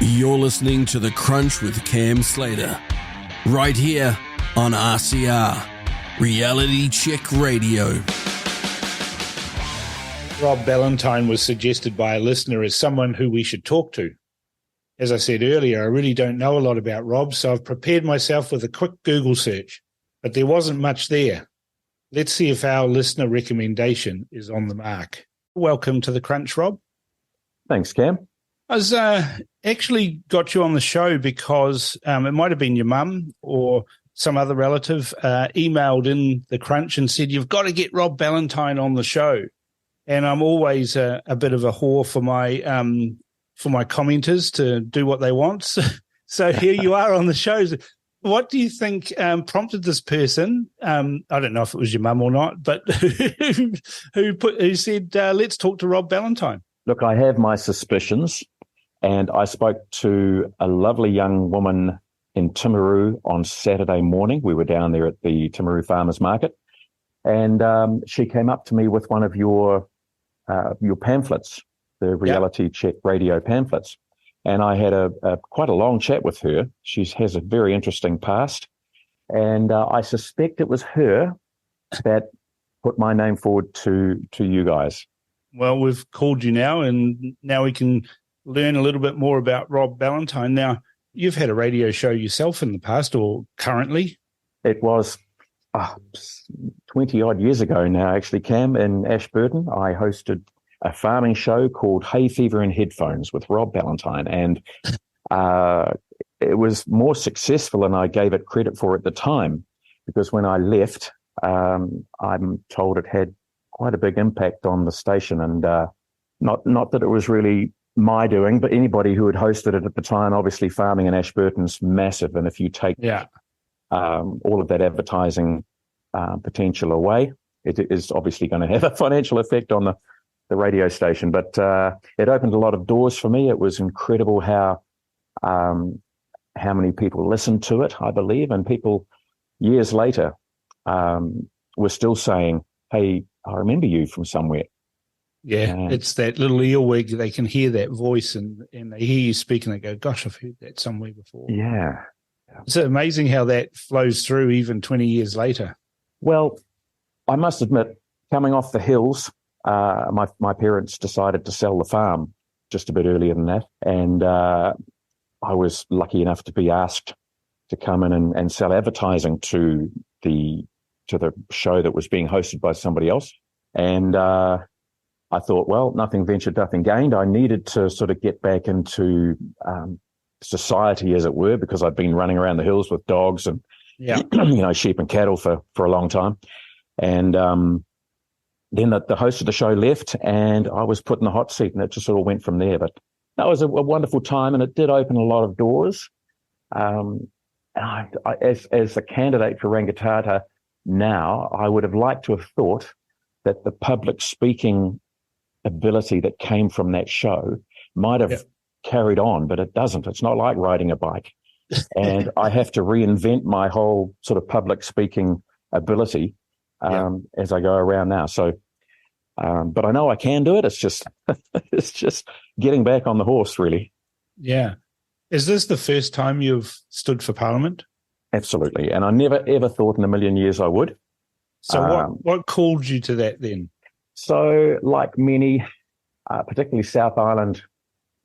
You're listening to The Crunch with Cam Slater, right here on RCR, Reality Check Radio. Rob Ballantyne was suggested by a listener as someone who we should talk to. As I said earlier, I really don't know a lot about Rob, so I've prepared myself with a quick Google search, but there wasn't much there. Let's see if our listener recommendation is on the mark. Welcome to The Crunch, Rob. Thanks, Cam. I was actually got you on the show because it might have been your mum or some other relative emailed in The Crunch and said, you've got to get Rob Ballantyne on the show. And I'm always a bit of a whore for my commenters to do what they want. So here you are on the show. What do you think prompted this person? I don't know if it was your mum or not, but who said, let's talk to Rob Ballantyne? Look, I have my suspicions, and I spoke to a lovely young woman in Timaru on Saturday morning. We were down there at the Timaru Farmers Market, and she came up to me with one of your pamphlets, the Reality Check Radio pamphlets. And I had quite a long chat with her. She has a very interesting past. And I suspect it was her that put my name forward to you guys. Well, we've called you now, and now we can learn a little bit more about Rob Ballantyne. Now, you've had a radio show yourself in the past or currently? It was 20-odd years ago now, actually, Cam, in Ashburton. I hosted a farming show called Hay Fever and Headphones with Rob Ballantyne, and it was more successful than I gave it credit for at the time, because when I left, I'm told it had quite a big impact on the station, and not that it was really my doing, but anybody who had hosted it at the time. Obviously, farming in Ashburton's massive, and if you take all of that advertising potential away, it is obviously going to have a financial effect on the radio station. But it opened a lot of doors for me. It was incredible how many people listened to it, I believe, and people years later were still saying, hey, I remember you from somewhere. Yeah, it's that little earwig. They can hear that voice and they hear you speak and they go, gosh, I've heard that somewhere before. Yeah. It's amazing how that flows through even 20 years later. Well, I must admit, coming off the hills, my parents decided to sell the farm just a bit earlier than that. And I was lucky enough to be asked to come in and sell advertising to the show that was being hosted by somebody else. And I thought, well, nothing ventured, nothing gained. I needed to sort of get back into society, as it were, because I'd been running around the hills with dogs and sheep and cattle for a long time. And then the host of the show left, and I was put in the hot seat, and it just sort of went from there. But that was a wonderful time, and it did open a lot of doors. And as a candidate for Rangitata now, I would have liked to have thought that the public speaking ability that came from that show might have carried on, but it doesn't. It's not like riding a bike. And I have to reinvent my whole sort of public speaking ability as I go around now. So, but I know I can do it. It's just, it's just getting back on the horse, really. Yeah. Is this the first time you've stood for Parliament? Absolutely. And I never, ever thought in a million years I would. So what called you to that then? So like many, particularly South Island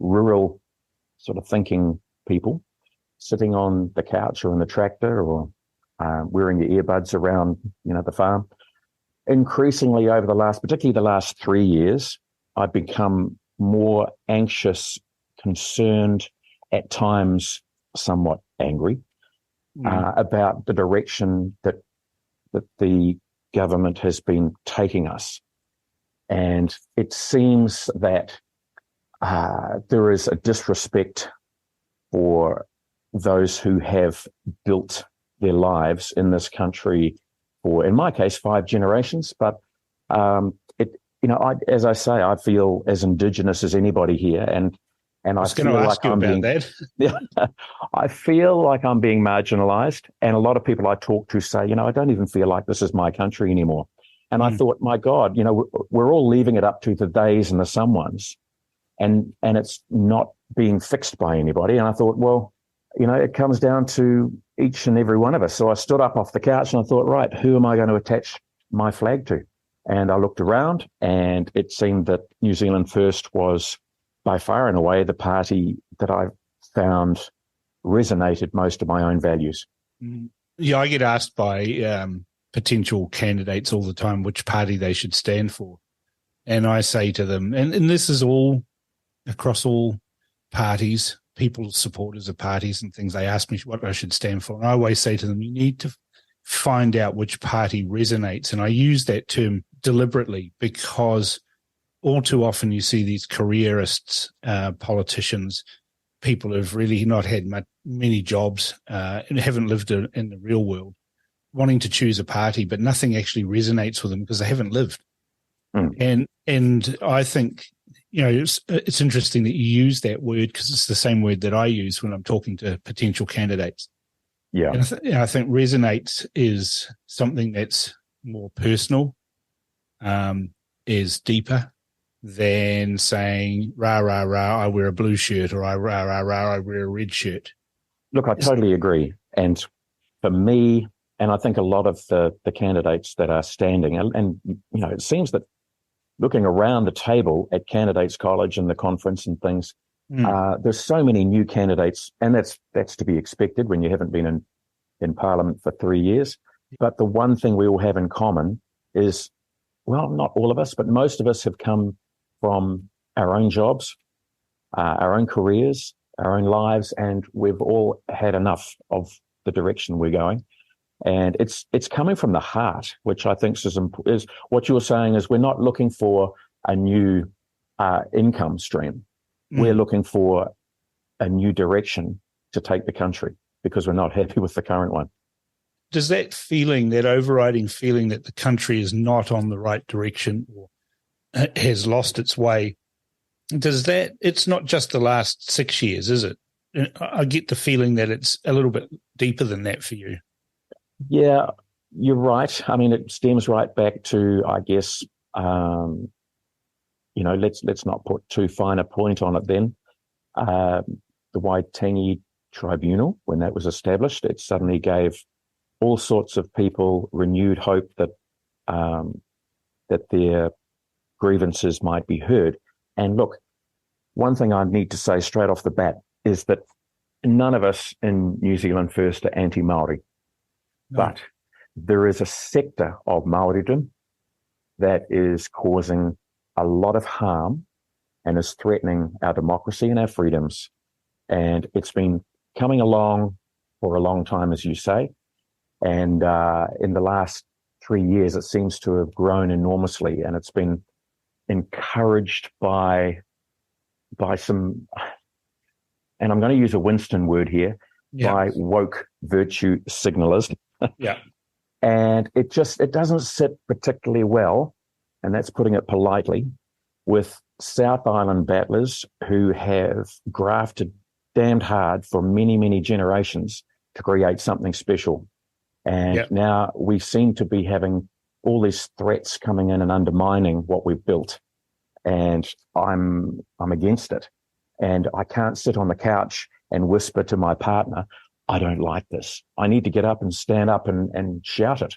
rural sort of thinking people, sitting on the couch or in the tractor or wearing your earbuds around, the farm. Increasingly over particularly the last 3 years, I've become more anxious, concerned, at times somewhat angry about the direction that the government has been taking us. And it seems that there is a disrespect for those who have built their lives in this country for, in my case, 5 generations. But as I say, I feel as Indigenous as anybody here, and I was going to ask you about that. I feel like I'm being marginalised, and a lot of people I talk to say, I don't even feel like this is my country anymore. And I thought, my God, we're all leaving it up to the theys and the someones and it's not being fixed by anybody. And I thought, well, it comes down to each and every one of us. So I stood up off the couch and I thought, right, who am I going to attach my flag to? And I looked around, and it seemed that New Zealand First was by far and away the party that I found resonated most of my own values. Yeah, I get asked by potential candidates all the time which party they should stand for. And I say to them, and this is all across all parties, people's supporters of parties and things, they ask me what I should stand for. And I always say to them, you need to find out which party resonates. And I use that term deliberately because all too often you see these careerists, politicians, people who've really not had many jobs and haven't lived in the real world, wanting to choose a party, but nothing actually resonates with them because they haven't lived. And I think, it's interesting that you use that word because it's the same word that I use when I'm talking to potential candidates. Yeah. And I think resonates is something that's more personal, is deeper than saying, rah, rah, rah, I wear a blue shirt, or I rah, rah, rah, I wear a red shirt. Look, I totally agree. And for me, and I think a lot of the candidates that are standing, and it seems that looking around the table at Candidates College and the conference and things, there's so many new candidates, and that's to be expected when you haven't been in Parliament for 3 years. But the one thing we all have in common is, well, not all of us, but most of us have come from our own jobs, our own careers, our own lives, and we've all had enough of the direction we're going. And it's coming from the heart, which I think is what you're saying is we're not looking for a new income stream. We're looking for a new direction to take the country because we're not happy with the current one. Does that feeling, that overriding feeling that the country is not on the right direction or has lost its way, it's not just the last 6 years, is it? I get the feeling that it's a little bit deeper than that for you. Yeah, you're right. I mean, it stems right back to, I guess, let's not put too fine a point on it then. The Waitangi Tribunal, when that was established, it suddenly gave all sorts of people renewed hope that their grievances might be heard. And look, one thing I need to say straight off the bat is that none of us in New Zealand First are anti-Māori. No. But there is a sector of Māoridom that is causing a lot of harm and is threatening our democracy and our freedoms. And it's been coming along for a long time, as you say. And in the last 3 years, it seems to have grown enormously, and it's been encouraged by some, and I'm going to use a Winston word here, by woke virtue signalers. Yeah. And it doesn't sit particularly well, and that's putting it politely, with South Island battlers who have grafted damned hard for many, many generations to create something special. And now we seem to be having all these threats coming in and undermining what we've built. And I'm against it. And I can't sit on the couch and whisper to my partner, I don't like this. I need to get up and stand up and shout it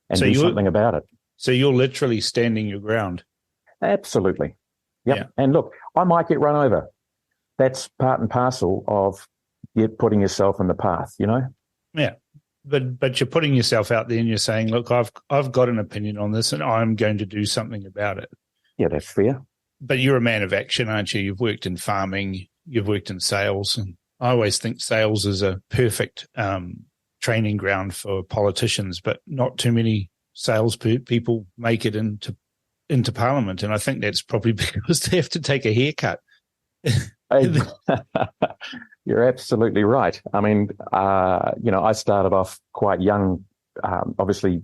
and do something about it. So you're literally standing your ground. Absolutely. Yep. Yeah. And look, I might get run over. That's part and parcel of putting yourself in the path, Yeah. But you're putting yourself out there and you're saying, look, I've got an opinion on this and I'm going to do something about it. Yeah, that's fair. But you're a man of action, aren't you? You've worked in farming, you've worked in sales, and I always think sales is a perfect training ground for politicians, but not too many sales people make it into Parliament. And I think that's probably because they have to take a haircut. You're absolutely right. I mean, I started off quite young, obviously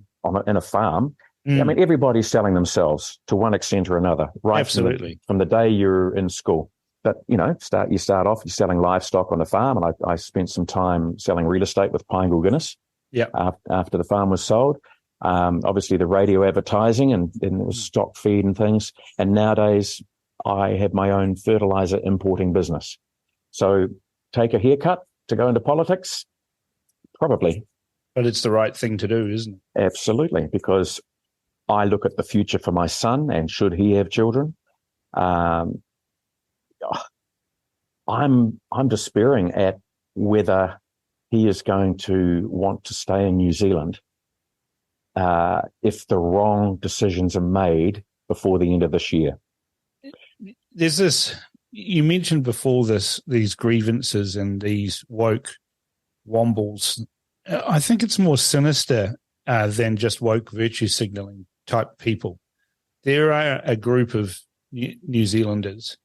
in a farm. I mean, everybody's selling themselves to one extent or another, right? Absolutely. From the day you're in school. But, you start off, you're selling livestock on the farm. And I spent some time selling real estate with Pinegill Guinness after the farm was sold. Obviously, the radio advertising and it was stock feed and things. And nowadays, I had my own fertilizer importing business. So take a haircut to go into politics? Probably. But it's the right thing to do, isn't it? Absolutely, because I look at the future for my son, and should he have children, I'm despairing at whether he is going to want to stay in New Zealand if the wrong decisions are made before the end of this year. There's this, you mentioned before these grievances and these woke wombles. I think it's more sinister than just woke virtue signaling type people. There are a group of New Zealanders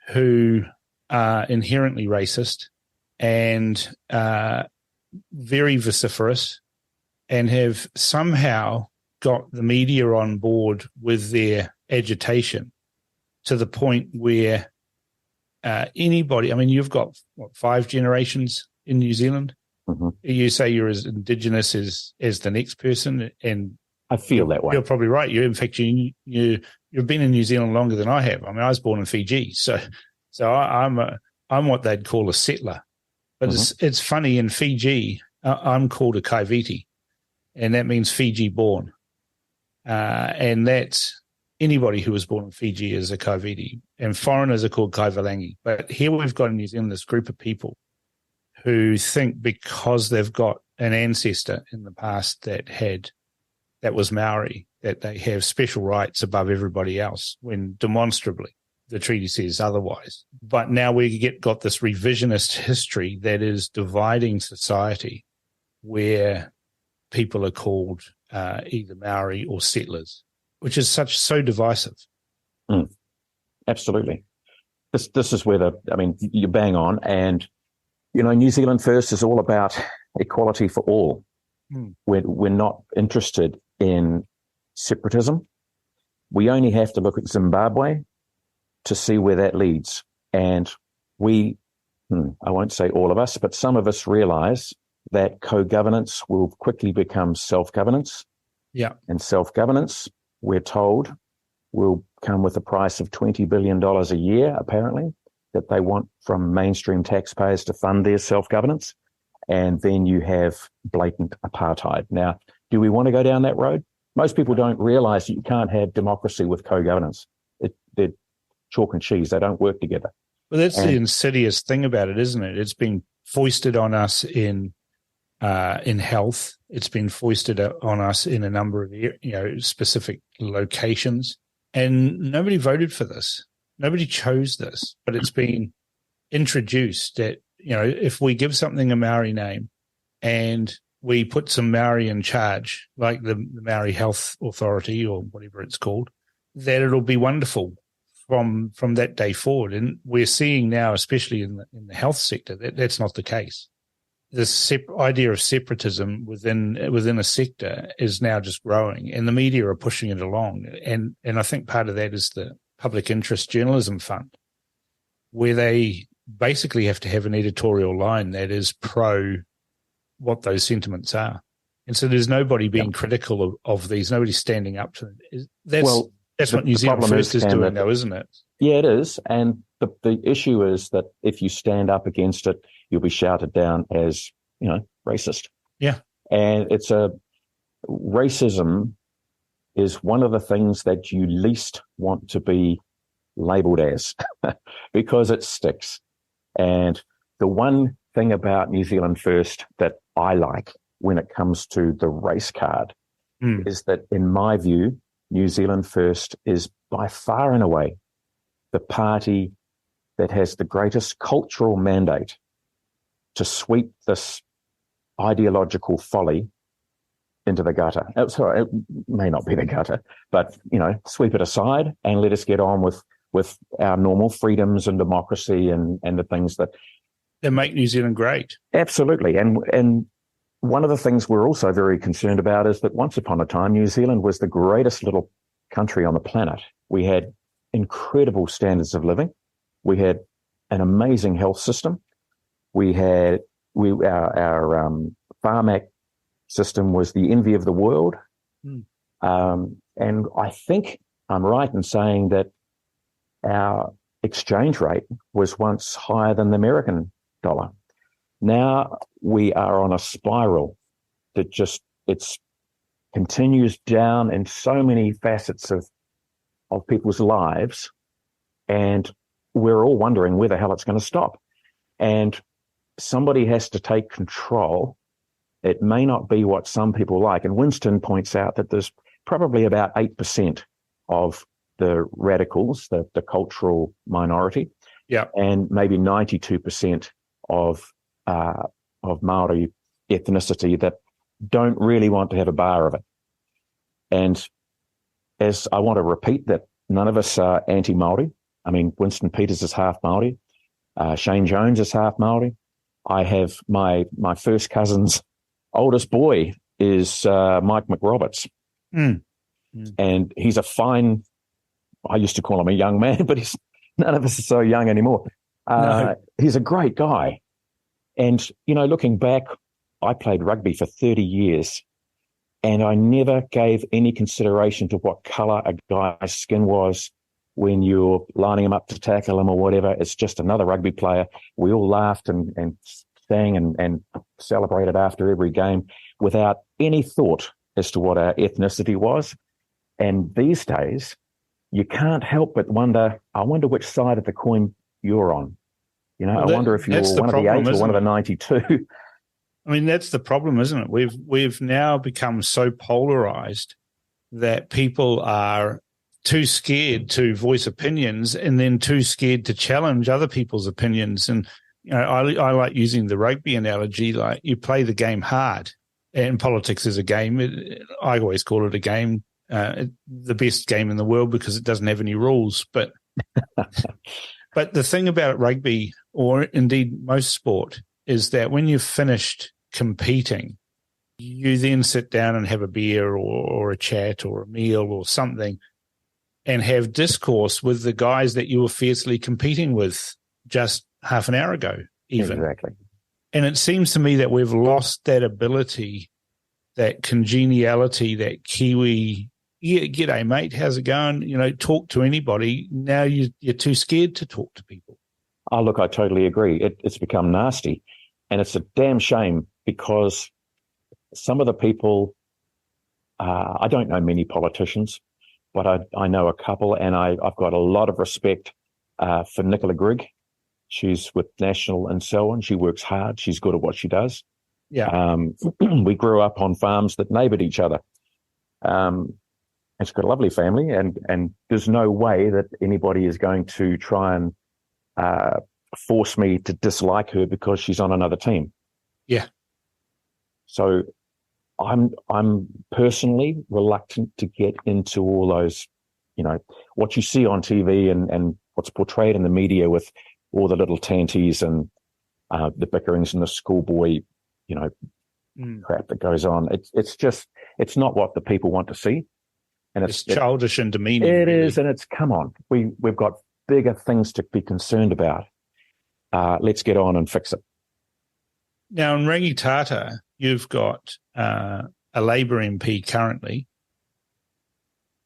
who are inherently racist and very vociferous, and have somehow got the media on board with their agitation to the point where anybody, I mean, you've got, 5 generations in New Zealand? Mm-hmm. You say you're as Indigenous as the next person, and I feel that way. You're probably right. In fact, you've been in New Zealand longer than I have. I mean, I was born in Fiji, so I'm what they'd call a settler. But it's funny, in Fiji, I'm called a kaiviti, and that means Fiji born, and that's anybody who was born in Fiji is a kaiviti, and foreigners are called kaivalangi. But here we've got in New Zealand this group of people who think because they've got an ancestor in the past that was Maori, that they have special rights above everybody else, when demonstrably the treaty says otherwise. But now we got this revisionist history that is dividing society, where people are called either Maori or settlers, which is so divisive. Absolutely. This is where you bang on, and New Zealand First is all about equality for all. We're not interested in separatism. We only have to look at Zimbabwe to see where that leads. And I won't say all of us, but some of us realize that co-governance will quickly become self-governance. Yeah. And self-governance, we're told, will come with a price of $20 billion a year, apparently, that they want from mainstream taxpayers to fund their self-governance. And then you have blatant apartheid. Now, do we want to go down that road? Most people don't realize that you can't have democracy with co-governance. They're chalk and cheese. They don't work together. Well, that's the insidious thing about it, isn't it? It's been foisted on us in health. It's been foisted on us in a number of specific locations, and nobody voted for this. Nobody chose this, but it's been introduced that if we give something a Maori name and we put some Maori in charge, like the Maori Health Authority or whatever it's called, that it'll be wonderful from that day forward. And we're seeing now, especially in the health sector, that's not the case. This idea of separatism within a sector is now just growing, and the media are pushing it along. And I think part of that is the Public Interest Journalism Fund, where they basically have to have an editorial line that is pro what those sentiments are. And so there's nobody being critical of these, nobody standing up to them. That's what New Zealand First is doing, though, isn't it? Yeah, it is. And the issue is that if you stand up against it, you'll be shouted down as, racist. Yeah. And racism is one of the things that you least want to be labeled as because it sticks. And the one thing about New Zealand First that I like when it comes to the race card is that, in my view, New Zealand First is by far and away the party that has the greatest cultural mandate to sweep this ideological folly into the gutter. Sorry, it may not be the gutter, but, sweep it aside and let us get on with our normal freedoms and democracy and the things that make New Zealand great. Absolutely. And one of the things we're also very concerned about is that once upon a time, New Zealand was the greatest little country on the planet. We had incredible standards of living. We had an amazing health system. Our Pharmac system was the envy of the world. And I think I'm right in saying that our exchange rate was once higher than the American dollar. Now we are on a spiral that it's continues down in so many facets of people's lives, and we're all wondering where the hell it's going to stop. And somebody has to take control. It may not be what some people like. And Winston points out that there's probably about 8% of the radicals, the cultural minority, and maybe 92% of Maori ethnicity that don't really want to have a bar of it. And as I want to repeat that none of us are anti-Maori. I mean, Winston Peters is half Maori. Shane Jones is half Maori. I have my first cousin's oldest boy is Mike McRoberts. And he's a fine, I used to call him a young man, but none of us are so young anymore. No. He's a great guy. And, looking back, I played rugby for 30 years and I never gave any consideration to what colour a guy's skin was when you're lining him up to tackle him or whatever. It's just another rugby player. We all laughed and sang and celebrated after every game without any thought as to what our ethnicity was. And these days, you can't help but wonder, I wonder which side of the coin you're on. I wonder if you're one of the 8 or one of the 92. I mean, that's the problem, isn't it? We've now become so polarized that people are too scared to voice opinions and then too scared to challenge other people's opinions. And, I like using the rugby analogy, like you play the game hard, and politics is a game. I always call it a game, the best game in the world because it doesn't have any rules. But but the thing about rugby, or indeed most sport, is that when you've finished competing, you then sit down and have a beer or a chat or a meal or something and have discourse with the guys that you were fiercely competing with just half an hour ago, even. Exactly. And it seems to me that we've lost that ability, that congeniality, that Kiwi, g'day, mate, how's it going? Talk to anybody. Now you're too scared to talk to people. Oh, look, I totally agree. It's become nasty. And it's a damn shame because some of the people, I don't know many politicians, but I know a couple, and I've got a lot of respect for Nicola Grigg. She's with National and so on. She works hard. She's good at what she does. Yeah. We grew up on farms that neighboured each other. And she's got a lovely family, and there's no way that anybody is going to try and force me to dislike her because she's on another team. Yeah. So I'm personally reluctant to get into all those, what you see on TV and what's portrayed in the media with all the little tanties and the bickerings and the schoolboy, crap that goes on. It's not what the people want to see. And it's childish and demeaning. It really is, and it's, come on, we've got bigger things to be concerned about. Let's get on and fix it. Now, in Rangitata, you've got a Labour MP currently.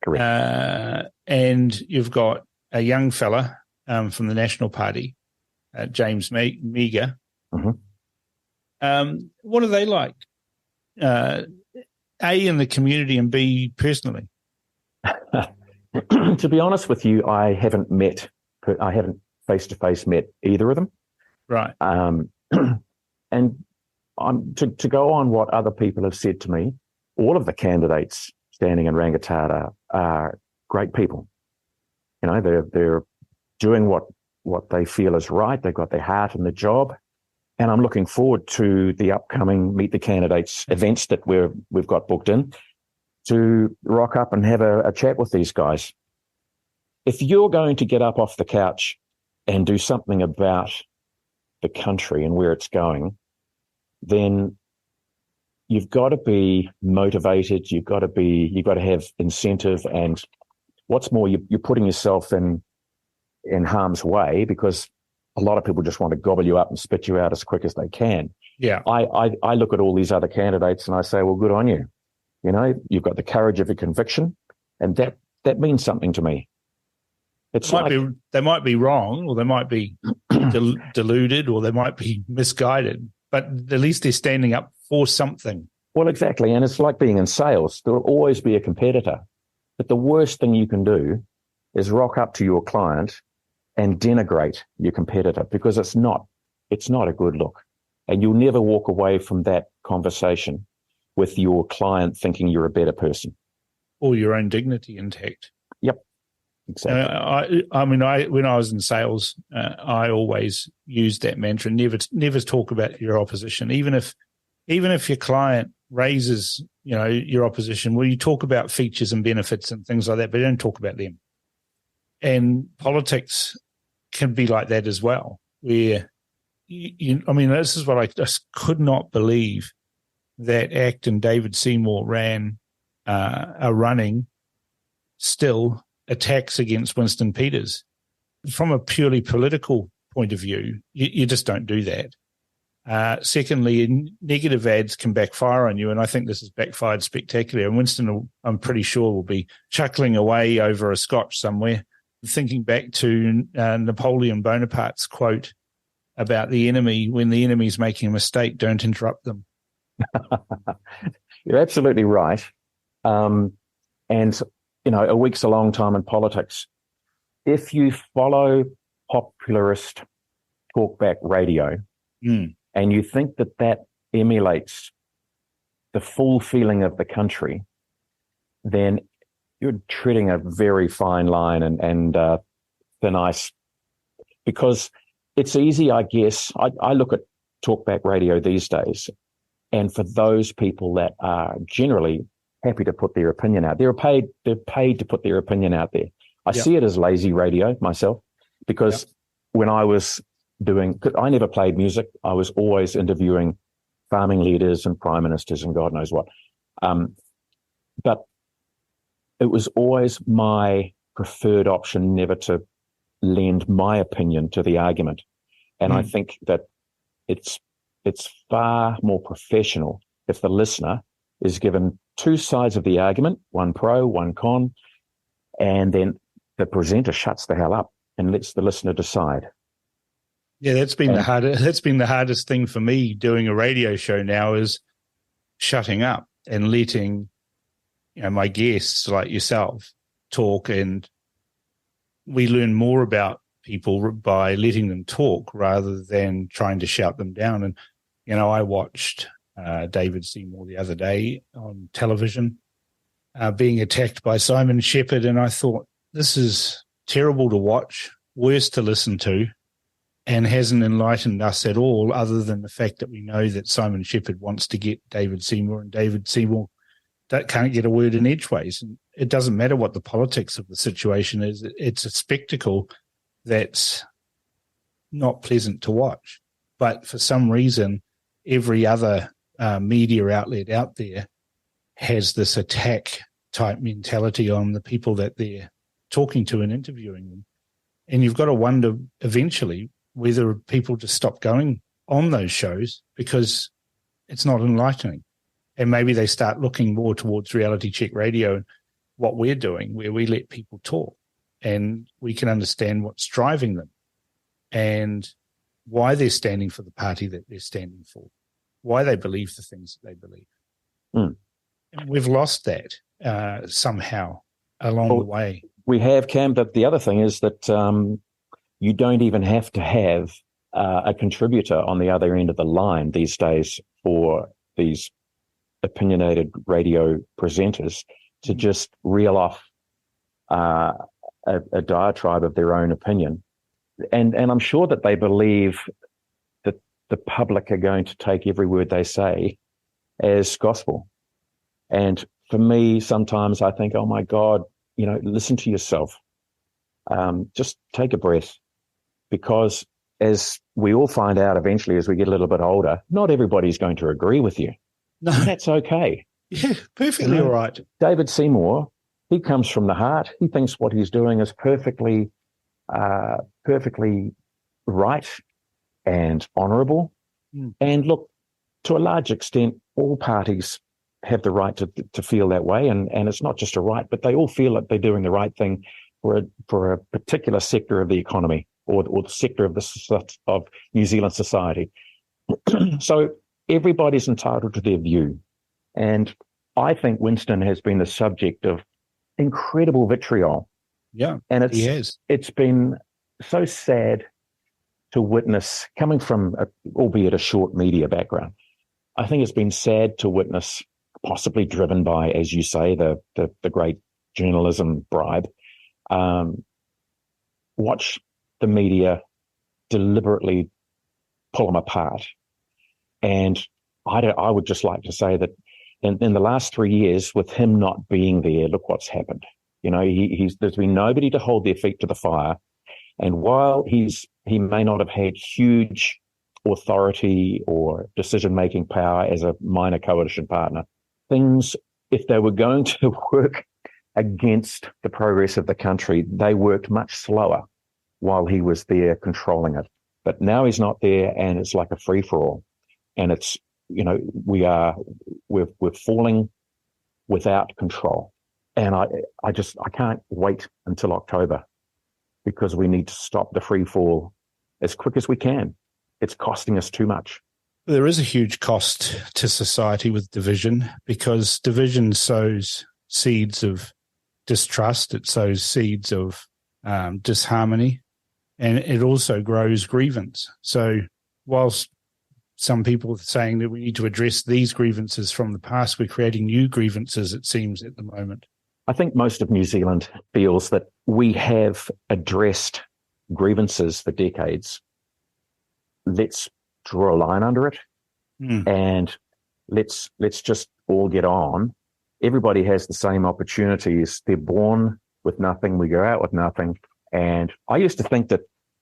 Correct. And you've got a young fella from the National Party, James Meager. Mm-hmm. What are they like? A, in the community, and B, personally? To be honest with you, I haven't face-to-face met either of them. Right. And to go on what other people have said to me, all of the candidates standing in Rangitata are great people. They're doing what they feel is right. They've got their heart in the job. And I'm looking forward to the upcoming Meet the Candidates events that we've got booked in to rock up and have a chat with these guys. If you're going to get up off the couch and do something about the country and where it's going, then you've got to be motivated. You've got to have incentive. And what's more, you're putting yourself in harm's way because a lot of people just want to gobble you up and spit you out as quick as they can. Yeah. I look at all these other candidates and I say, well, good on you. You've got the courage of a conviction, and that means something to me. They might be wrong, or they might be deluded, or they might be misguided, but at least they're standing up for something. Well, exactly. And it's like being in sales. There will always be a competitor. But the worst thing you can do is rock up to your client and denigrate your competitor, because it's not a good look. And you'll never walk away from that conversation with your client thinking you're a better person. Or your own dignity intact. Yep, exactly. When I was in sales, I always used that mantra: never talk about your opposition, even if your client raises, your opposition. Well, you talk about features and benefits and things like that, but you don't talk about them. And politics can be like that as well, where this is what I just could not believe, that ACT and David Seymour are running still attacks against Winston Peters. From a purely political point of view, you just don't do that. Secondly, negative ads can backfire on you, and I think this has backfired spectacularly. And Winston, I'm pretty sure, will be chuckling away over a scotch somewhere, thinking back to Napoleon Bonaparte's quote about the enemy: when the enemy's making a mistake, don't interrupt them. You're absolutely right. And, a week's a long time in politics. If you follow popularist talkback radio and you think that emulates the full feeling of the country, then you're treading a very fine line and thin ice, because it's easy, I guess. I look at talkback radio these days, and for those people that are generally happy to put their opinion out, they're paid to put their opinion out there. I see it as lazy radio myself, because when I was I never played music. I was always interviewing farming leaders and prime ministers and God knows what. But it was always my preferred option never to lend my opinion to the argument. And I think that it's far more professional if the listener is given two sides of the argument, one pro, one con, and then the presenter shuts the hell up and lets the listener decide. Yeah, that's been the hardest thing for me doing a radio show now, is shutting up and letting my guests like yourself talk, and we learn more about people by letting them talk rather than trying to shout them down. And I watched David Seymour the other day on television being attacked by Simon Shepherd, and I thought, this is terrible to watch, worse to listen to, and hasn't enlightened us at all, other than the fact that we know that Simon Shepherd wants to get David Seymour, and David Seymour that can't get a word in edgeways. And it doesn't matter what the politics of the situation is. It's a spectacle that's not pleasant to watch. But for some reason, every other media outlet out there has this attack type mentality on the people that they're talking to and interviewing them. And you've got to wonder eventually whether people just stop going on those shows because it's not enlightening. And maybe they start looking more towards Reality Check Radio and what we're doing, where we let people talk and we can understand what's driving them and why they're standing for the party that they're standing for, why they believe the things that they believe. And we've lost that somehow along the way. We have, Cam, but the other thing is that you don't even have to have a contributor on the other end of the line these days for these opinionated radio presenters to just reel off a diatribe of their own opinion. And I'm sure that they believe that the public are going to take every word they say as gospel. And for me, sometimes I think, oh my God, listen to yourself. Just take a breath, because as we all find out eventually as we get a little bit older, not everybody's going to agree with you. No, that's okay. Yeah, perfectly all right. David Seymour, he comes from the heart. He thinks what he's doing is perfectly right and honourable. And look, to a large extent, all parties have the right to feel that way. And it's not just a right, but they all feel like they're doing the right thing for a particular sector of the economy or the sector of New Zealand society. So everybody's entitled to their view. And I think Winston has been the subject of incredible vitriol. Yeah, and he has. It's been so sad to witness, coming from, albeit a short media background. I think it's been sad to witness, possibly driven by, as you say, the great journalism bribe, watch the media deliberately pull them apart. And I would just like to say that in the last 3 years, with him not being there, look what's happened. You know, there's been nobody to hold their feet to the fire. And while he may not have had huge authority or decision-making power as a minor coalition partner, things, if they were going to work against the progress of the country, they worked much slower while he was there controlling it. But now he's not there, and it's like a free-for-all. And it's, you know, we're falling without control. And I can't wait until October, because we need to stop the free fall as quick as we can. It's costing us too much. There is a huge cost to society with division, because division sows seeds of distrust. It sows seeds of disharmony, and it also grows grievance. So whilst some people are saying that we need to address these grievances from the past, we're creating new grievances, it seems, at the moment. I think most of New Zealand feels that we have addressed grievances for decades. Let's draw a line under it, and let's just all get on. Everybody has the same opportunities. They're born with nothing. We go out with nothing. And I used to think that,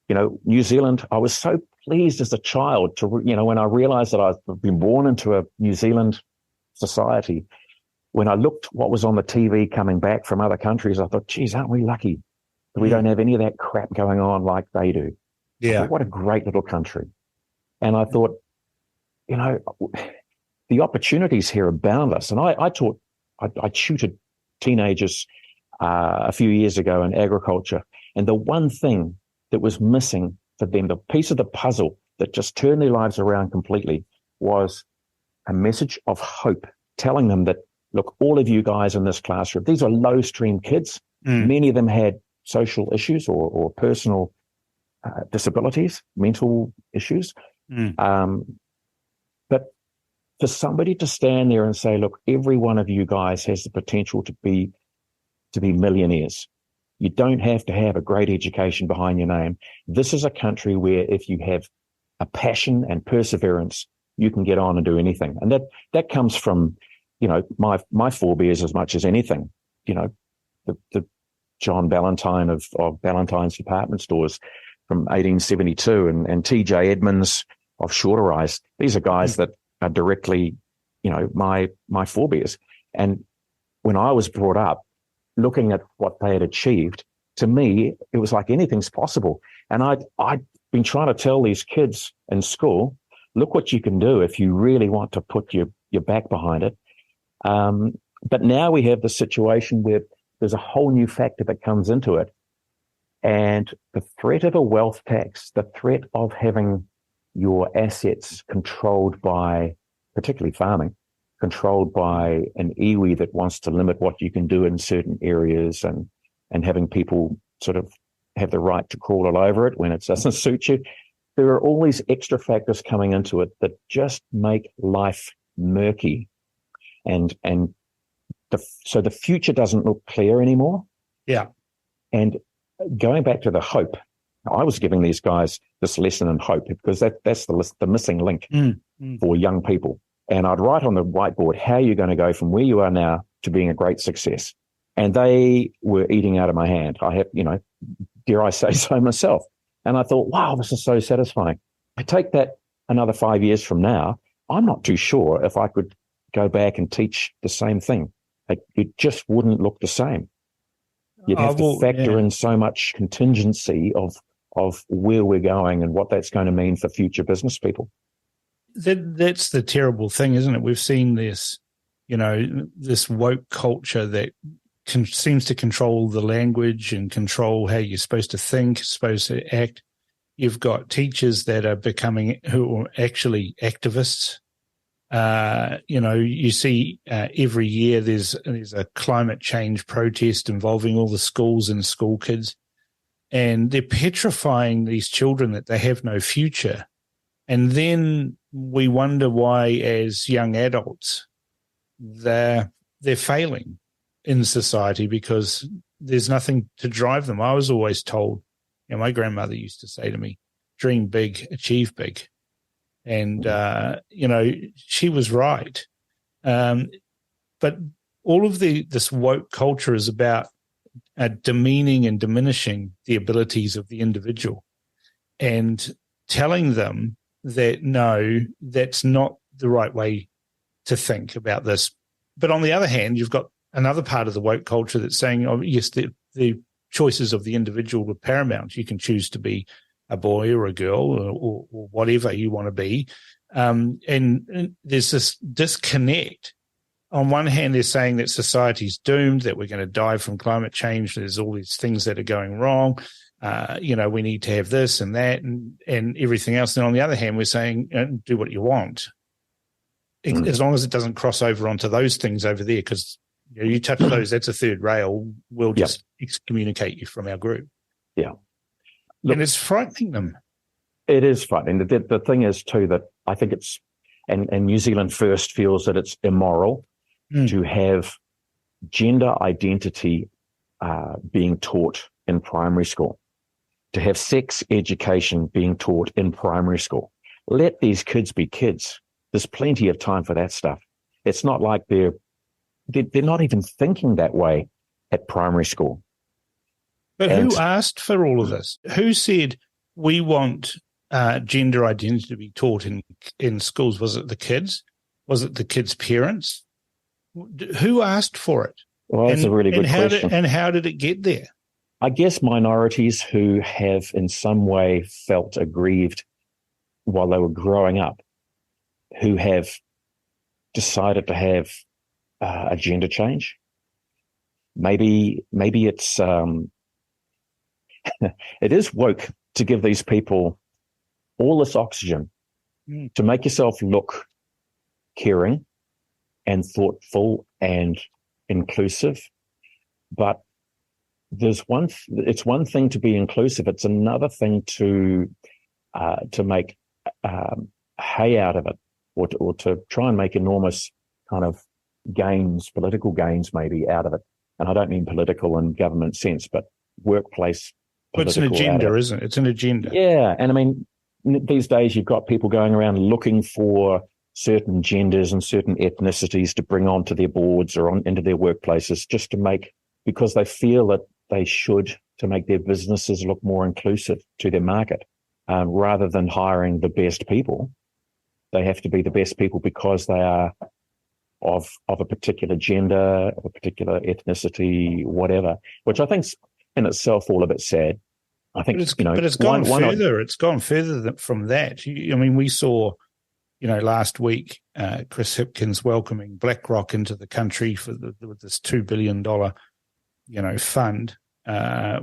you know, New Zealand, I was so pleased as a child to, you know, when I realized that I've been born into a New Zealand society. When I looked what was on the TV coming back from other countries, I thought, geez, aren't we lucky that we don't have any of that crap going on like they do? Yeah. Thought, what a great little country. And I thought, you know, the opportunities here are boundless. And I tutored teenagers a few years ago in agriculture. And the one thing that was missing for them, the piece of the puzzle that just turned their lives around completely, was a message of hope, telling them that, look, all of you guys in this classroom, these are low stream kids. Many of them had social issues or personal disabilities, mental issues. But for somebody to stand there and say, look, every one of you guys has the potential to be millionaires. You don't have to have a great education behind your name. This is a country where if you have a passion and perseverance, you can get on and do anything. And that comes from, you know, my forebears as much as anything. You know, the John Ballantyne of Ballantyne's department stores from 1872 and T.J. Edmonds of Shorter Eyes. These are guys that are directly, you know, my forebears. And when I was brought up, looking at what they had achieved, to me, it was like anything's possible. And I'd been trying to tell these kids in school, look what you can do if you really want to put your back behind it. But now we have the situation where there's a whole new factor that comes into it. And the threat of a wealth tax, the threat of having your assets controlled by, particularly farming, controlled by an iwi that wants to limit what you can do in certain areas, and having people sort of have the right to crawl all over it when it doesn't suit you. There are all these extra factors coming into it that just make life murky. So the future doesn't look clear anymore. Yeah. And going back to the hope, I was giving these guys this lesson in hope, because that's the missing link for young people. And I'd write on the whiteboard how you're going to go from where you are now to being a great success. And they were eating out of my hand. I have, you know, dare I say so myself. And I thought, wow, this is so satisfying. I take that another 5 years from now, I'm not too sure if I could go back and teach the same thing. It just wouldn't look the same. You'd have to factor in so much contingency of where we're going and what that's going to mean for future business people. That's the terrible thing, isn't it? We've seen this, you know, this woke culture that seems to control the language and control how you're supposed to think, supposed to act. You've got teachers that are who are actually activists. You see every year there's a climate change protest involving all the schools and school kids, and they're petrifying these children that they have no future. And then we wonder why, as young adults, they're failing in society because there's nothing to drive them. I was always told, my grandmother used to say to me, dream big, achieve big. And, she was right. But all of this woke culture is about demeaning and diminishing the abilities of the individual and telling them that, no, that's not the right way to think about this. But on the other hand, you've got another part of the woke culture that's saying, oh, yes, the choices of the individual are paramount. You can choose to be a boy or a girl or whatever you want to be. And there's this disconnect. On one hand, they're saying that society's doomed, that we're going to die from climate change. There's all these things that are going wrong. We need to have this and that and everything else. And on the other hand, we're saying, do what you want, as long as it doesn't cross over onto those things over there, because you touch those, that's a third rail. We'll just excommunicate you from our group. Yeah. Look, and it's frightening them. It is frightening. The thing is, too, that I think it's, and New Zealand First feels that it's immoral to have gender identity being taught in primary school, to have sex education being taught in primary school. Let these kids be kids. There's plenty of time for that stuff. It's not like they're not even thinking that way at primary school. But who asked for all of this? Who said we want gender identity to be taught in schools? Was it the kids? Was it the kids' parents? Who asked for it? Well, that's a really good question. And how did it get there? I guess minorities who have in some way felt aggrieved while they were growing up, who have decided to have a gender change. Maybe it's it is woke to give these people all this oxygen to make yourself look caring and thoughtful and inclusive. But it's one thing to be inclusive. It's another thing to make hay out of it, or to try and make enormous kind of gains, political gains maybe out of it. And I don't mean political in government sense, but workplace. But it's an agenda, isn't it? It's an agenda. Yeah. And I mean, these days you've got people going around looking for certain genders and certain ethnicities to bring onto their boards or into their workplaces just to because they feel that they should, to make their businesses look more inclusive to their market. Rather than hiring the best people, they have to be the best people because they are of a particular gender, of a particular ethnicity, whatever, which I think's in itself all a bit sad. I think, but it's gone further. It's gone further from that. I mean, we saw, last week, Chris Hipkins welcoming BlackRock into the country with this $2 billion, fund,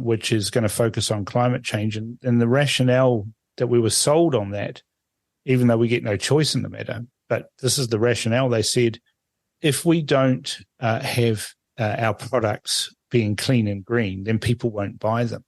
which is going to focus on climate change. And the rationale that we were sold on that, even though we get no choice in the matter, but this is the rationale. They said, if we don't have our products being clean and green, then people won't buy them.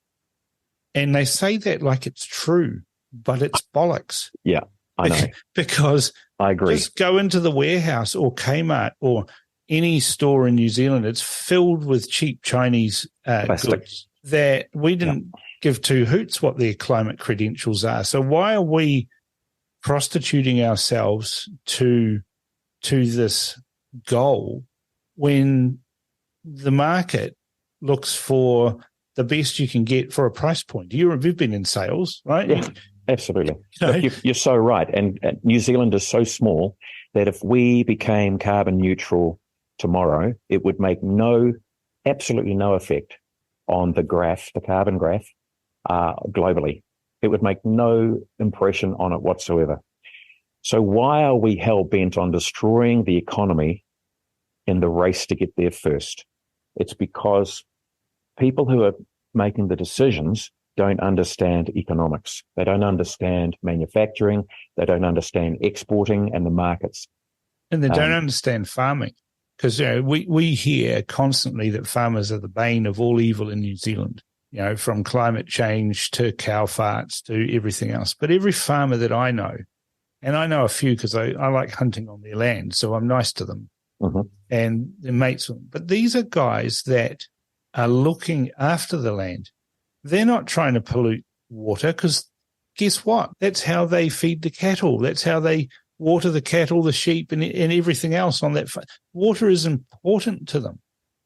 And they say that like it's true, but it's bollocks. Yeah, I know. Because I agree. Just go into the warehouse or Kmart or any store in New Zealand. It's filled with cheap Chinese goods that we didn't give two hoots what their climate credentials are. So why are we prostituting ourselves to this goal when the market looks for the best you can get for a price point? You've been in sales, right? Yeah, absolutely. Look, you're so right. And New Zealand is so small that if we became carbon neutral tomorrow, it would make absolutely no effect on the carbon graph, globally. It would make no impression on it whatsoever. So why are we hell-bent on destroying the economy in the race to get there first? It's because people who are making the decisions don't understand economics. They don't understand manufacturing. They don't understand exporting and the markets. And they don't understand farming, because we hear constantly that farmers are the bane of all evil in New Zealand, from climate change to cow farts to everything else. But every farmer that I know, and I know a few because I like hunting on their land, so I'm nice to them and their mates. But these are guys that are looking after the land. They're not trying to pollute water, because guess what? That's how they feed the cattle. That's how they water the cattle, the sheep, and everything else on that. Water is important to them.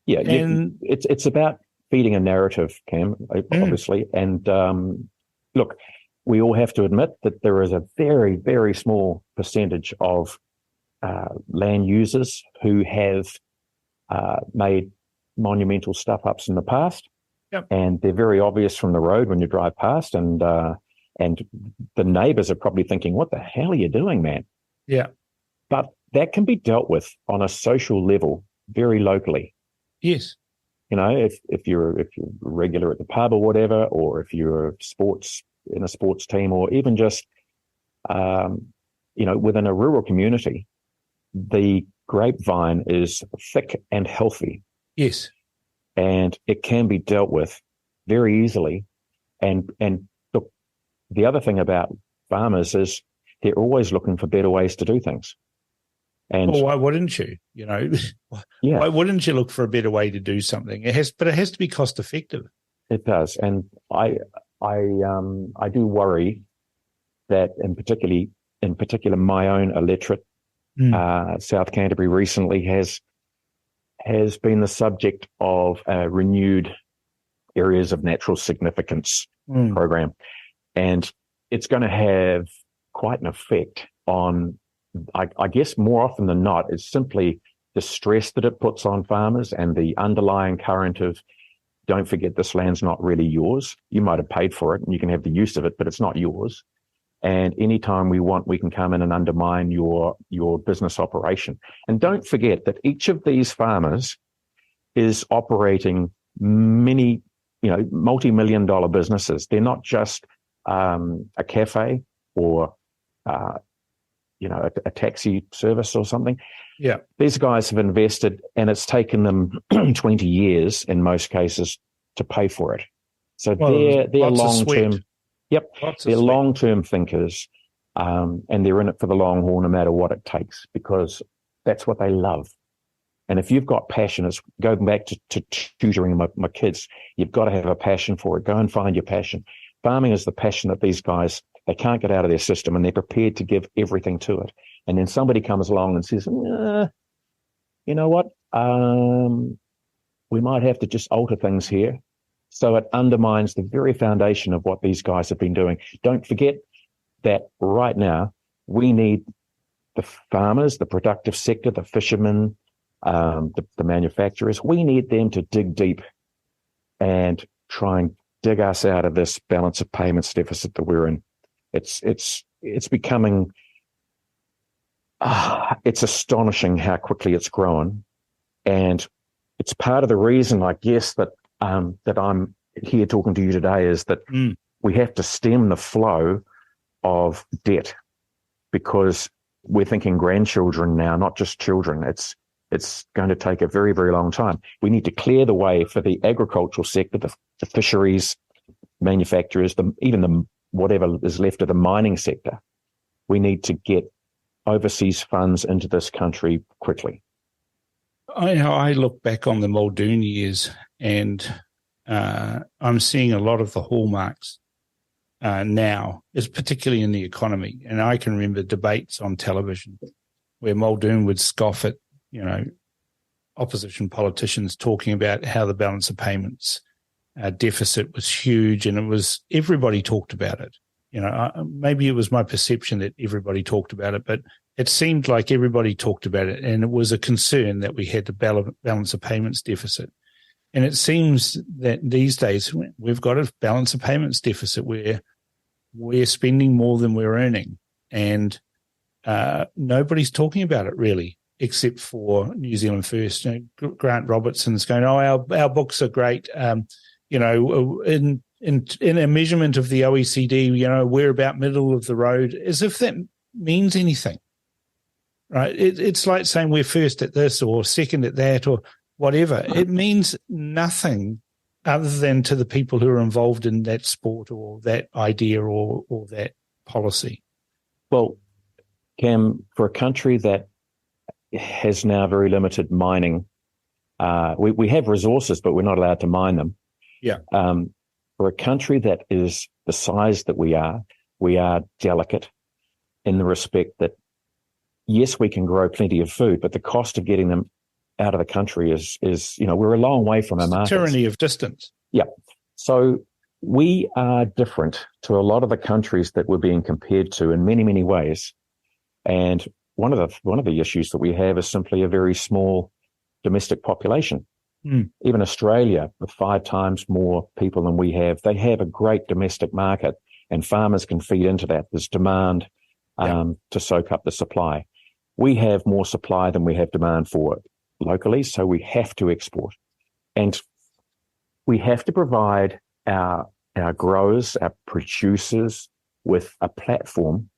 Yeah, and it's about feeding a narrative, Cam, obviously. And look, we all have to admit that there is a very, very small percentage of land users who have made monumental stuff-ups in the past. Yep. And they're very obvious from the road when you drive past, and the neighbors are probably thinking, what the hell are you doing, man? Yeah. But that can be dealt with on a social level, very locally. Yes. If you're regular at the pub or whatever, or if you're in a sports team, or even just within a rural community, the grapevine is thick and healthy. Yes. And it can be dealt with very easily. And look, the other thing about farmers is they're always looking for better ways to do things. And why wouldn't you? Why wouldn't you look for a better way to do something? It has to be cost effective. It does, and I do worry that in particular, my own electorate, South Canterbury, recently has been the subject of a renewed areas of natural significance program, and it's going to have quite an effect on, I guess more often than not, it's simply the stress that it puts on farmers and the underlying current of, don't forget, this land's not really yours. You might have paid for it and you can have the use of it, but it's not yours. And anytime we want, we can come in and undermine your business operation. And don't forget that each of these farmers is operating many, multi-million dollar businesses. They're not just a cafe or a taxi service or something. Yeah. These guys have invested, and it's taken them 20 years in most cases to pay for it. So they're long-term. Yep. They're long-term thinkers, and they're in it for the long haul no matter what it takes, because that's what they love. And if you've got passion, it's going back to tutoring my kids. You've got to have a passion for it. Go and find your passion. Farming is the passion that these guys, they can't get out of their system, and they're prepared to give everything to it. And then somebody comes along and says, you know what? We might have to just alter things here. So it undermines the very foundation of what these guys have been doing. Don't forget that right now, we need the farmers, the productive sector, the fishermen, the manufacturers. We need them to dig deep and try and dig us out of this balance of payments deficit that we're in. It's becoming, it's astonishing how quickly it's grown. And it's part of the reason, I guess, that I'm here talking to you today, is that we have to stem the flow of debt, because we're thinking grandchildren now, not just children. It's going to take a very, very long time. We need to clear the way for the agricultural sector, the fisheries, manufacturers, even the whatever is left of the mining sector. We need to get overseas funds into this country quickly. I look back on the Muldoon years, and I'm seeing a lot of the hallmarks now, is particularly in the economy. And I can remember debates on television where Muldoon would scoff at, opposition politicians talking about how the balance of payments deficit was huge, and everybody talked about it. Maybe it was my perception that everybody talked about it, but it seemed like everybody talked about it, and it was a concern that we had the balance of payments deficit. And it seems that these days we've got a balance of payments deficit where we're spending more than we're earning, and nobody's talking about it really. except for New Zealand First. Grant Robertson's going, our books are great. In a measurement of the OECD, we're about middle of the road, as if that means anything, right? It's like saying we're first at this or second at that or whatever. It means nothing other than to the people who are involved in that sport or that idea or that policy. Well, Cam, for a country that has now very limited mining, we have resources, but we're not allowed to mine them. Yeah. For a country that is the size that we are delicate in the respect that, yes, we can grow plenty of food, but the cost of getting them out of the country is we're a long way from our markets. Tyranny of distance. Yeah. So we are different to a lot of the countries that we're being compared to in many, many ways. And one of the issues that we have is simply a very small domestic population. Even Australia, with 5 times more people than we have, they have a great domestic market, and farmers can feed into that. There's demand to soak up the supply. We have more supply than we have demand for locally, so we have to export. And we have to provide our growers, our producers, with a platform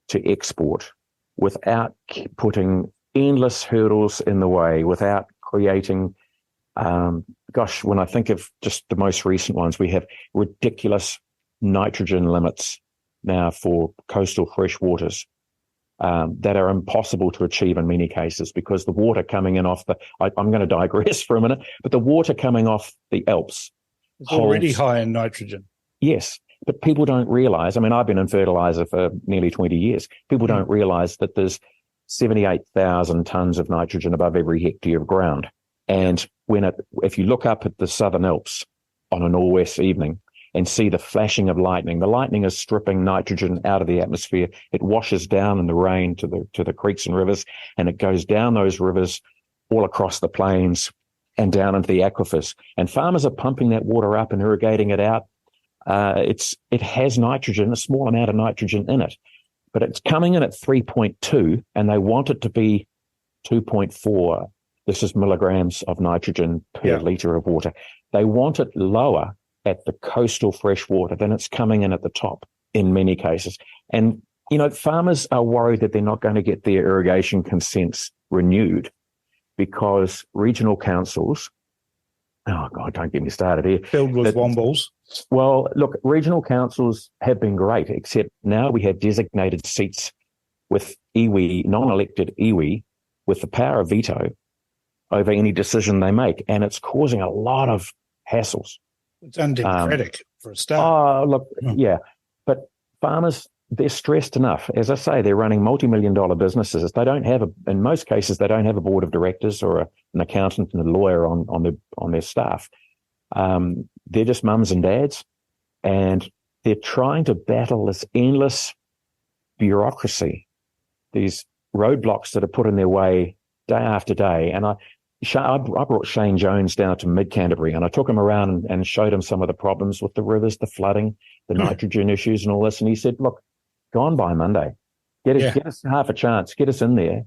to export without putting endless hurdles in the way, without creating when I think of just the most recent ones, we have ridiculous nitrogen limits now for coastal freshwaters that are impossible to achieve in many cases because the water coming in off I'm going to digress for a minute, but the water coming off the Alps is already high in nitrogen. Yes, but people don't realize, I've been in fertilizer for nearly 20 years. People don't realize that there's 78,000 tons of nitrogen above every hectare of ground. And if you look up at the Southern Alps on a nor'west evening and see the flashing of lightning, the lightning is stripping nitrogen out of the atmosphere. It washes down in the rain to the creeks and rivers, and it goes down those rivers all across the plains and down into the aquifers. And farmers are pumping that water up and irrigating it out. It has nitrogen, a small amount of nitrogen in it, but it's coming in at 3.2, and they want it to be 2.4. This is milligrams of nitrogen per litre of water. They want it lower at the coastal freshwater than it's coming in at the top in many cases. And, farmers are worried that they're not going to get their irrigation consents renewed because regional councils, oh God, don't get me started here. Filled with wombles. Well, look, regional councils have been great, except now we have designated seats with iwi, non-elected iwi, with the power of veto over any decision they make, and it's causing a lot of hassles. It's undemocratic for a start. But farmers, they're stressed enough. As I say, they're running multi-million-dollar businesses. They don't have in most cases, they don't have a board of directors or an accountant and a lawyer on their staff. They're just mums and dads, and they're trying to battle this endless bureaucracy, these roadblocks that are put in their way day after day. And I brought Shane Jones down to mid-Canterbury, and I took him around and showed him some of the problems with the rivers, the flooding, the nitrogen issues and all this. And he said, look, go on by Monday. Get us half a chance. Get us in there.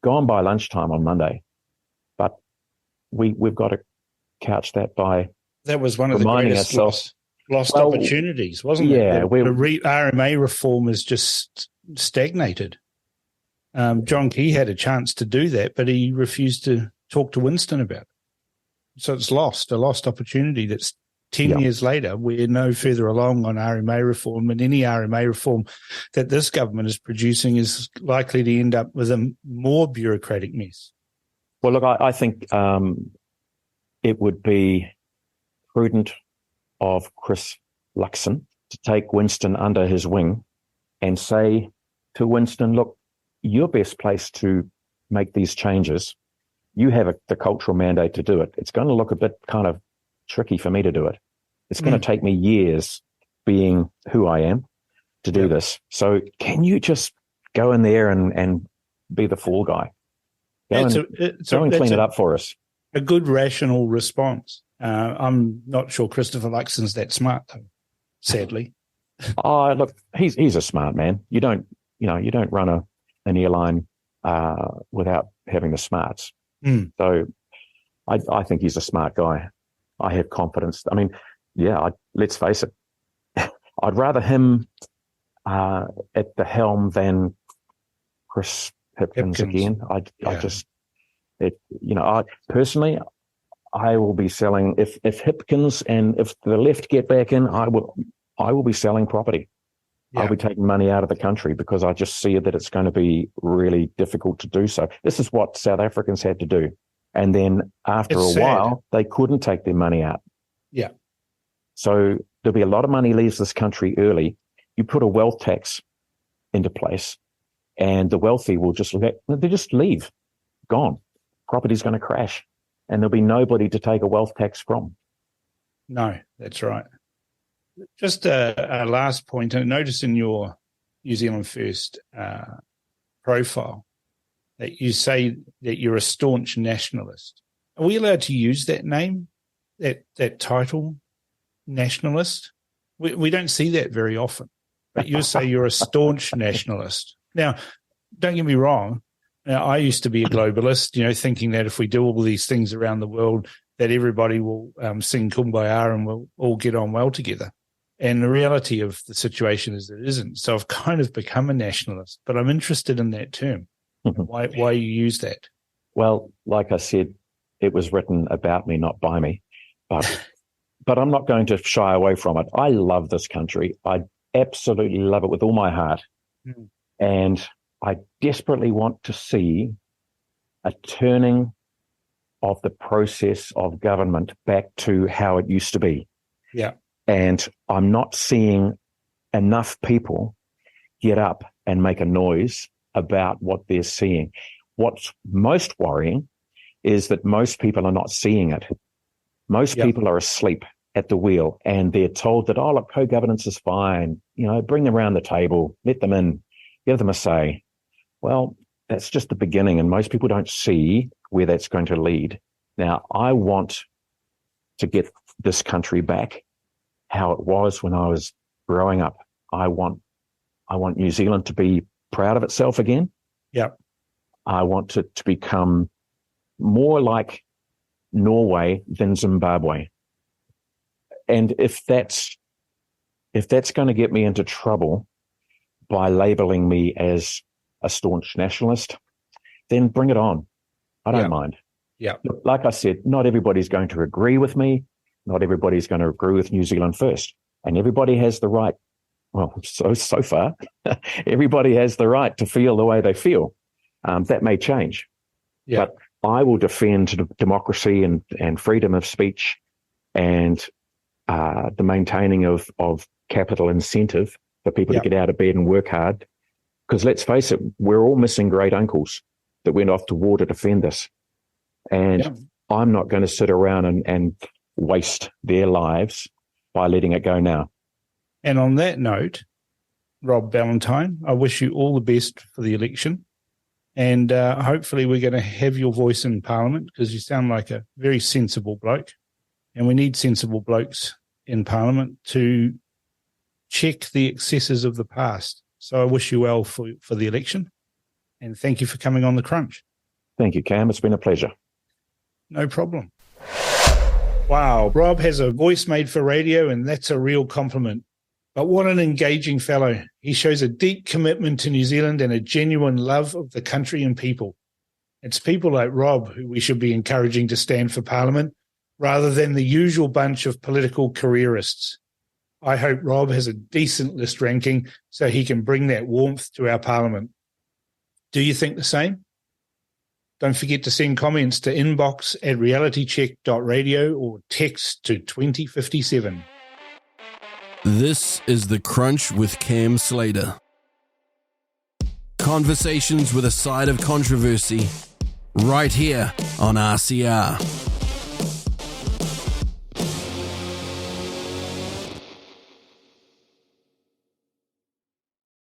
Go on by lunchtime on Monday. But we've got to couch that by that was one of the greatest lost opportunities, wasn't it? Yeah. RMA reform has just stagnated. John Key had a chance to do that, but he refused to talk to Winston about it. So it's a lost opportunity. That's 10 years later, we're no further along on RMA reform, and any RMA reform that this government is producing is likely to end up with a more bureaucratic mess. Well, look, I think it would be prudent of Chris Luxon to take Winston under his wing and say to Winston, look, you're best placed to make these changes. You have the cultural mandate to do it. It's going to look a bit kind of tricky for me to do it. It's going to take me years being who I am to do this. So can you just go in there and be the fall guy? Go and clean it up for us. A good rational response. I'm not sure Christopher Luxon's that smart, though, sadly. Oh, look, he's a smart man. You don't run an airline without having the smarts. Mm. So I think he's a smart guy. I have confidence. I mean, let's face it. I'd rather him at the helm than Chris Hipkins again. Personally, I will be selling if Hipkins and if the left get back in, I will be selling property. Yeah. I'll be taking money out of the country because I just see that it's going to be really difficult to do so. This is what South Africans had to do. And then after a while, they couldn't take their money out. Yeah. So there'll be a lot of money leaves this country early. You put a wealth tax into place and the wealthy will just leave, gone. Property's going to crash and there'll be nobody to take a wealth tax from. No, that's right. Just a last point. I noticed in your New Zealand First profile that you say that you're a staunch nationalist. Are we allowed to use that name, that title, nationalist? We don't see that very often. But you say you're a staunch nationalist. Now, don't get me wrong. I used to be a globalist, thinking that if we do all these things around the world, that everybody will sing Kumbaya and we'll all get on well together. And the reality of the situation is it isn't. So I've kind of become a nationalist, but I'm interested in that term. Why you use that? Well, like I said, it was written about me, not by me. But I'm not going to shy away from it. I love this country. I absolutely love it with all my heart. Mm. And I desperately want to see a turning of the process of government back to how it used to be. Yeah. And I'm not seeing enough people get up and make a noise about what they're seeing. What's most worrying is that most people are not seeing it. Most people are asleep at the wheel and they're told that, oh, look, co-governance is fine. Bring them around the table, let them in, give them a say. Well, that's just the beginning and most people don't see where that's going to lead. Now, I want to get this country back how it was when I was growing up. I want New Zealand to be proud of itself again. Yeah. I want it to become more like Norway than Zimbabwe. And if that's going to get me into trouble by labeling me as a staunch nationalist, then bring it on. I don't mind. Yeah. Like I said, not everybody's going to agree with me. Not everybody's going to agree with New Zealand First. And everybody has the right, well, so far, everybody has the right to feel the way they feel. That may change. Yeah. But I will defend democracy and freedom of speech and the maintaining of capital incentive for people to get out of bed and work hard. Because let's face it, we're all missing great uncles that went off to war to defend us. And I'm not going to sit around and waste their lives by letting it go now. And on that note, Rob Ballantyne, I wish you all the best for the election. And hopefully we're going to have your voice in Parliament because you sound like a very sensible bloke. And we need sensible blokes in Parliament to check the excesses of the past. So I wish you well for the election. And thank you for coming on The Crunch. Thank you, Cam. It's been a pleasure. No problem. Wow, Rob has a voice made for radio, and that's a real compliment. But what an engaging fellow. He shows a deep commitment to New Zealand and a genuine love of the country and people. It's people like Rob who we should be encouraging to stand for Parliament rather than the usual bunch of political careerists. I hope Rob has a decent list ranking so he can bring that warmth to our Parliament. Do you think the same? Don't forget to send comments to inbox@realitycheck.radio or text to 2057. This is The Crunch with Cam Slater. Conversations with a side of controversy right here on RCR.